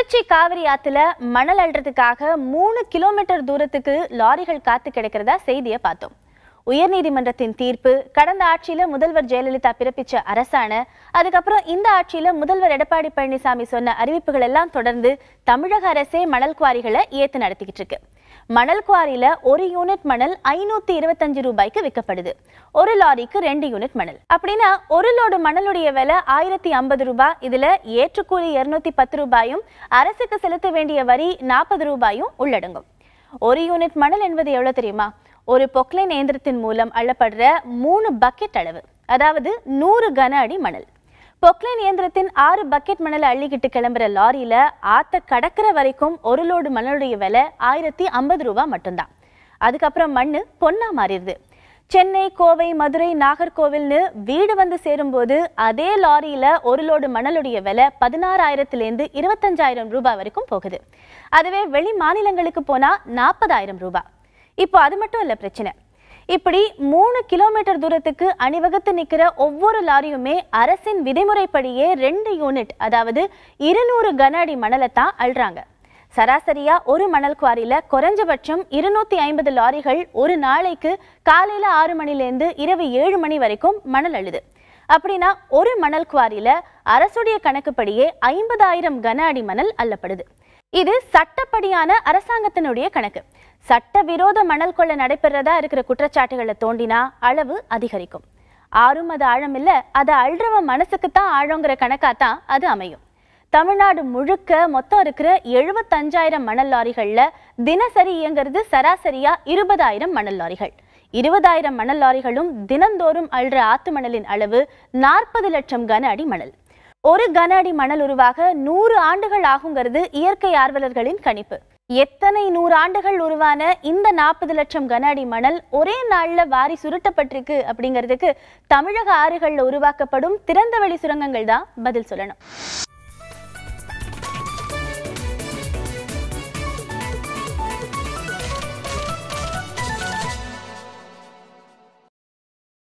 திருச்சி காவிரி ஆத்துல மணல் அள்ளுறதுக்காக 3 கிலோமீட்டர் தூரத்துக்கு லாரிகள் காத்து கிடக்கிறதா செய்தியை பார்த்தோம். உயர்நீதிமன்றத்தின் தீர்ப்பு, கடந்த ஆட்சியில முதல்வர் ஜெயலலிதா பிறப்பிச்ச அரசாணை, அதுக்கப்புறம் இந்த ஆட்சியில முதல்வர் எடப்பாடி பழனிசாமி சொன்ன அறிவிப்புகள் எல்லாம் தொடர்ந்து தமிழக அரசே மணல் குவாரிகளை ஏத்து நடத்திக்கிட்டு இருக்கு. மணல் குவாரியில ஒரு யூனிட் மணல் 525 ரூபாய்க்கு விற்கப்படுது. ஒரு லாரிக்கு 2 யூனிட் மணல். அப்படின்னா ஒரு லோடு மணலுடைய விலை 1050 ரூபாய். இதுல ஏற்றுக்கூலி 210 ரூபாயும் அரசுக்கு செலுத்த வேண்டிய வரி 40 ரூபாயும் உள்ளடங்கும். ஒரு யூனிட் மணல் என்பது எவ்வளவு தெரியுமா? ஒரு பொக்லைன் இயந்திரத்தின் மூலம் அள்ளப்படுற 3 பக்கெட் அளவு, அதாவது 100 கன அடி மணல். பொக்லைன் இயந்திரத்தின் 6 பக்கெட் மணலை அள்ளிக்கிட்டு கிளம்புற லாரியில ஆத்த கடக்கிற வரைக்கும் ஒரு லோடு மணலுடைய விலை 1050 ரூபாய் மட்டும்தான். அதுக்கப்புறம் மண்ணு பொன்னா மாறிடுது. சென்னை, கோவை, மதுரை, நாகர்கோவில்னு வீடு வந்து சேரும்போது அதே லாரியில ஒரு லோடு மணலுடைய விலை 16,000 25,000 ரூபாய் வரைக்கும் போகுது. அதுவே வெளி மாநிலங்களுக்கு போனா 40,000 ரூபாய். இப்போ அது மட்டும் இல்ல பிரச்சனை. இப்படி 3 கிலோமீட்டர் தூரத்துக்கு அணிவகுத்து நிக்கிற ஒவ்வொரு லாரியுமே அரசின் விதிமுறைப்படியே 2 யூனிட், அதாவது 200 கன அடி மணலை தான் அள்ளுறாங்க. சராசரியா ஒரு மணல் குவாரியில குறைஞ்சபட்சம் 250 லாரிகள் ஒரு நாளைக்கு காலையில 6 மணிலேருந்து இரவு 7 மணி வரைக்கும் மணல் அள்ளுது. அப்படின்னா ஒரு மணல் குவாரியில அரசுடைய கணக்குப்படியே 50,000 கன அடி மணல் அள்ளப்படுது. இது சட்டப்படியான அரசாங்கத்தினுடைய கணக்கு. சட்டவிரோத மணல் கொள்ளை நடைபெறதா இருக்கிற குற்றச்சாட்டுகளை தோண்டினா அளவு அதிகரிக்கும். ஆறும் அது ஆழம் இல்ல, அதை அள்ளுறவன் மனசுக்குத்தான் ஆழங்கிற கணக்காத்தான் அது அமையும். தமிழ்நாடு முழுக்க மொத்தம் இருக்கிற 75,000 மணல் லாரிகள்ல தினசரி இயங்குறது சராசரியா 20,000 மணல் லாரிகள். 20,000 மணல் லாரிகளும் தினந்தோறும் அள்ளுற ஆத்து மணலின் அளவு 40 லட்சம் கன அடி மணல். ஒரு கன அடி மணல் உருவாக 100 ஆண்டுகள் ஆகுங்கிறது இயற்கை ஆர்வலர்களின் கணிப்பு. எத்தனை 100 ஆண்டுகள் உருவான இந்த 40 லட்சம் கன அடி மணல் ஒரே நாள்ல வாரி சுருட்டப்பட்டிருக்கு அப்படிங்கிறதுக்கு தமிழக ஆறுகள்ல உருவாக்கப்படும் திறந்தவெளி சுரங்கங்கள் தான் பதில் சொல்லணும்.